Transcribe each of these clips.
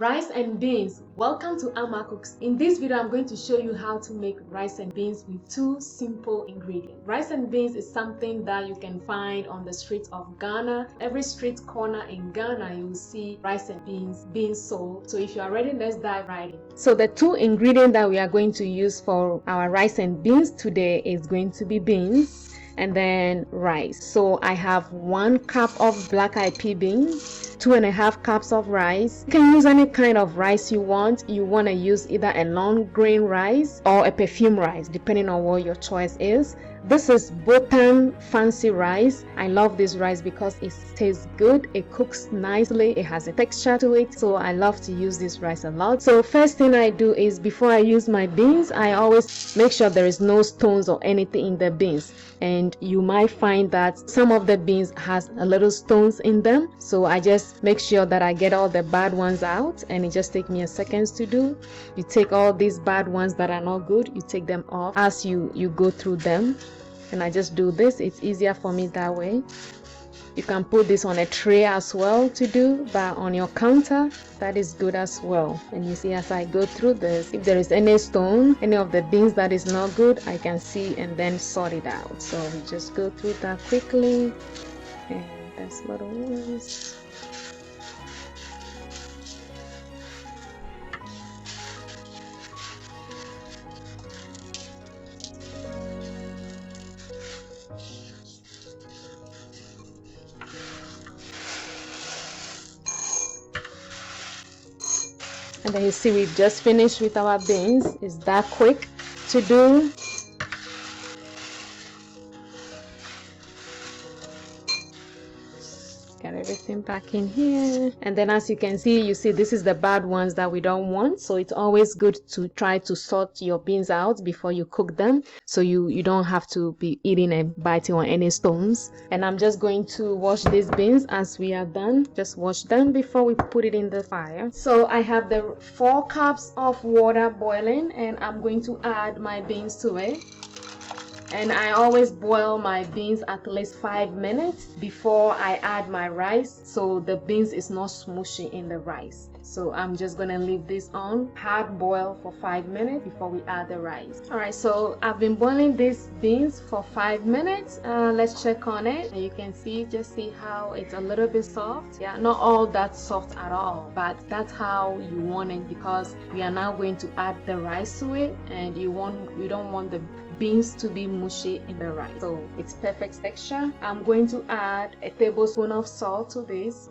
Rice and beans. Welcome to Ama Cooks. In this video, I'm going to show you how to make rice and beans with two simple ingredients. Rice and beans is something that you can find on the streets of Ghana. Every street corner in Ghana, you will see rice and beans being sold. So if you are ready, let's dive right in. So the two ingredients that we are going to use for our rice and beans today is going to be beans and then rice. So I have 1 cup of black-eyed pea beans, 2.5 cups of rice. You can use any kind of rice you want. You want to use either a long grain rice or a perfume rice, depending on what your choice is. This is Botan fancy rice. I love this rice because it tastes good, it cooks nicely, it has a texture to it, so I love to use this rice a lot. So first thing I do is, before I use my beans, I always make sure there is no stones or anything in the beans. And you might find that some of the beans has a little stones in them, so I just make sure that I get all the bad ones out, and it just takes me a second to do. You take all these bad ones that are not good, you take them off as you go through them. And I just do this. It's easier for me that way. You can put this on a tray as well to do, but on your counter, that is good as well. And you see, as I go through this, if there is any stone, any of the beans that is not good, I can see and then sort it out. So we just go through that quickly. And that's little ones. And then you see we've just finished with our beans. It's that quick to do. Get everything back in here. And then as you can see, you see this is the bad ones that we don't want. So it's always good to try to sort your beans out before you cook them, so you don't have to be eating and biting on any stones. And I'm just going to wash these beans as we are done. Just wash them before we put it in the fire. So I have the 4 cups of water boiling, and I'm going to add my beans to it. And I always boil my beans at least 5 minutes before I add my rice, so the beans is not smushy in the rice. So I'm just gonna leave this on hard boil for 5 minutes before we add the rice. Alright, so I've been boiling these beans for 5 minutes. Let's check on it. And you can see, just see how it's a little bit soft. Yeah, not all that soft at all, but that's how you want it, because we are now going to add the rice to it, and you don't want the beans to be mushy in the rice. So it's perfect texture. I'm going to add a tablespoon of salt to this.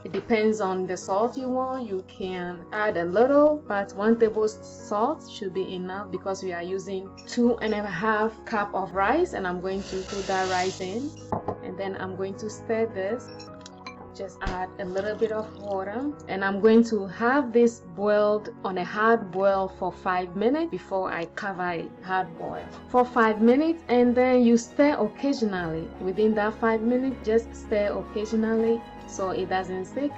It depends on the salt you want. You can add a little, but 1 tablespoon salt should be enough, because we are using 2.5 cup of rice, and I'm going to put that rice in, and then I'm going to stir this. Just add a little bit of water, and I'm going to have this boiled on a hard boil for 5 minutes before I cover it hard boil for 5 minutes. And then you stir occasionally. Within that 5 minutes, just stir occasionally so it doesn't stick.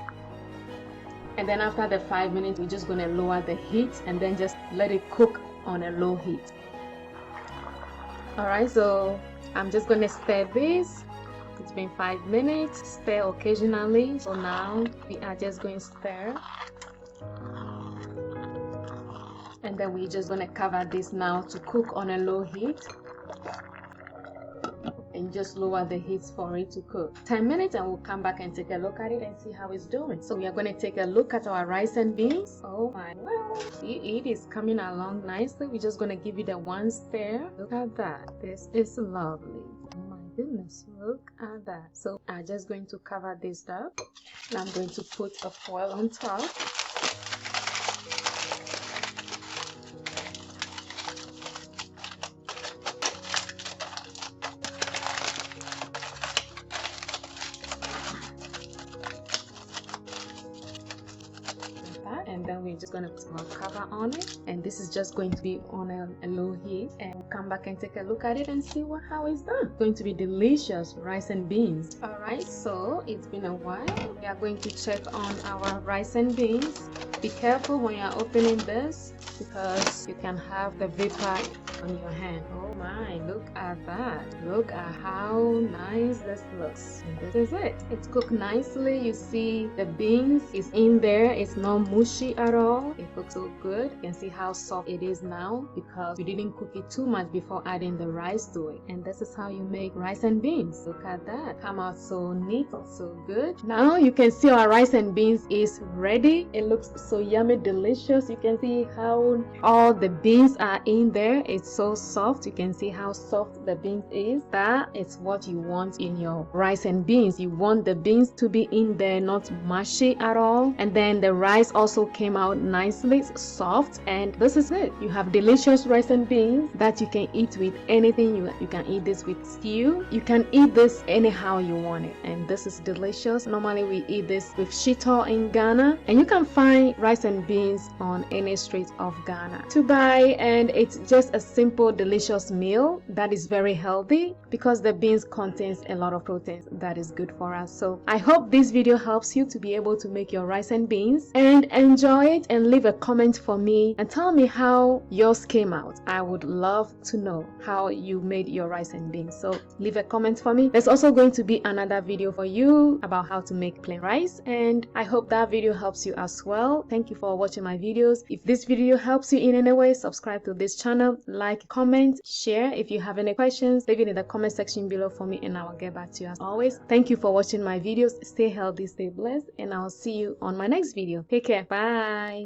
And then after the 5 minutes, we're just going to lower the heat and then just let it cook on a low heat. Alright, so I'm just going to stir this. It's been 5 minutes. Stir occasionally. So now we are just going to stir, and then we're just going to cover this now to cook on a low heat, and just lower the heat for it to cook. 10 minutes, and we'll come back and take a look at it and see how it's doing. So we are going to take a look at our rice and beans. Oh my, well, it is coming along nicely. We're just going to give it a 1 stir. Look at that. This is lovely. Goodness, look at that. So I'm just going to cover this up, and I'm going to put a foil on top. And then we're just going to put a cover on it, and this is just going to be on a low heat, and we'll come back and take a look at it and see how it's done. It's going to be delicious rice and beans. Alright, so it's been a while. We are going to check on our rice and beans. Be careful when you're opening this, because you can have the vapor on your hand. Oh my, look at that. Look at how nice this looks. And this is it. It's cooked nicely. You see the beans is in there. It's not mushy at all. It looks so good. You can see how soft it is now because we didn't cook it too much before adding the rice to it. And this is how you make rice and beans. Look at that. Come out so neat, so good. Now you can see our rice and beans is ready. It looks so yummy, delicious. You can see how all the beans are in there. It's so soft. You can see how soft the beans is. That is what you want in your rice and beans. You want the beans to be in there, not mushy at all. And then the rice also came out nicely soft, and this is it. You have delicious rice and beans that you can eat with anything. You can eat this with stew. You can eat this anyhow you want it, and this is delicious. Normally we eat this with shito in Ghana, and you can find rice and beans on any street of Ghana to buy, and it's just a simple delicious meal that is very healthy because the beans contains a lot of proteins that is good for us. So I hope this video helps you to be able to make your rice and beans, and enjoy it, and leave a comment for me and tell me how yours came out. I would love to know how you made your rice and beans. So leave a comment for me. There's also going to be another video for you about how to make plain rice, and I hope that video helps you as well. Thank you for watching my videos. If this video helps you in any way, subscribe to this channel, like, comment, share. If you have any questions, leave it in the comment section below for me and I will get back to you as always. Thank you for watching my videos. Stay healthy, stay blessed, and I'll see you on my next video. Take care. Bye.